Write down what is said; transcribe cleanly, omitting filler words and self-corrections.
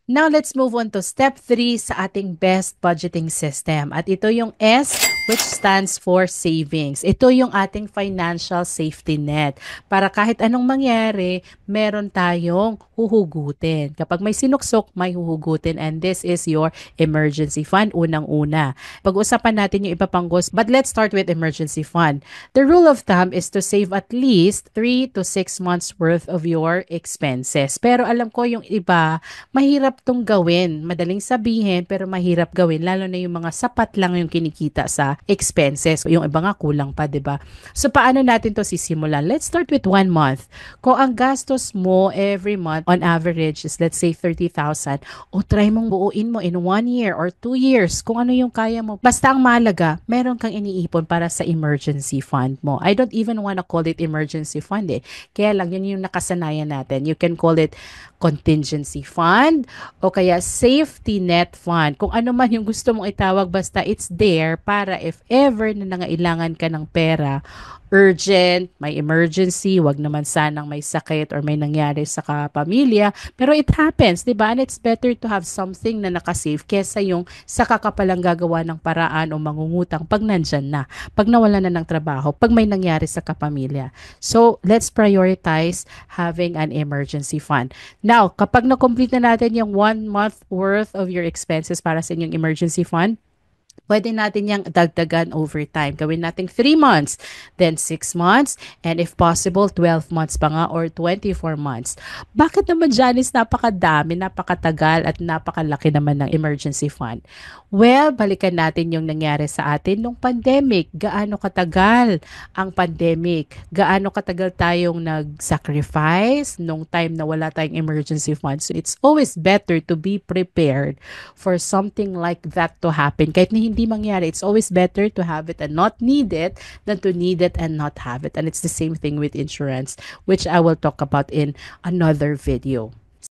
Now, let's move on to step 3 sa ating best budgeting system. At ito yung S, which stands for savings. Ito yung ating financial safety net. Para kahit anong mangyari, meron tayong huhugutin. Kapag may sinuksok, may huhugutin. And this is your emergency fund, unang-una. Pag-usapan natin yung iba pang goals, but let's start with emergency fund. The rule of thumb is to save at least 3 to 6 months worth of your expenses. Pero alam ko yung iba, mahirap tong gawin. Madaling sabihin pero mahirap gawin lalo na yung mga sapat lang yung kinikita sa expenses. Yung iba nga kulang pa, 'di ba? So paano natin to sisimulan? Let's start with 1 month. Kung ang gastos mo every month on average is let's say 30,000, o try mong buuin mo in 1 year or 2 years kung ano yung kaya mo. Basta ang mahalaga, meron kang iniipon para sa emergency fund mo. I don't even wanna call it emergency fund eh. Kaya lang, yun yung nakasanayan natin. You can call it contingency fund o kaya safety net fund. Kung ano man yung gusto mong itawag, basta it's there para if ever na nangailangan ka ng pera, urgent, may emergency, wag naman sanang may sakit or may nangyari sa kapamilya, pero it happens, di ba? And it's better to have something na nakasave kesa yung saka ka palang gagawa ng paraan o mangungutang pag nandyan na, pag nawala na ng trabaho, pag may nangyari sa kapamilya. So, let's prioritize having an emergency fund. Now, kapag na-complete na natin yung 1 month worth of your expenses para sa inyong emergency fund, pwede natin yang dagdagan over time. Gawin natin 3 months, then 6 months, and if possible, 12 months pa nga or 24 months. Bakit naman, Janice, napakadami, napakatagal at napakalaki naman ng emergency fund? Well, balikan natin yung nangyari sa atin nung pandemic. Gaano katagal ang pandemic? Gaano katagal tayong nag-sacrifice nung time na wala tayong emergency fund? So it's always better to be prepared for something like that to happen. Kahit na hindi mangyari, it's always better to have it and not need it than to need it and not have it. And it's the same thing with insurance, which I will talk about in another video.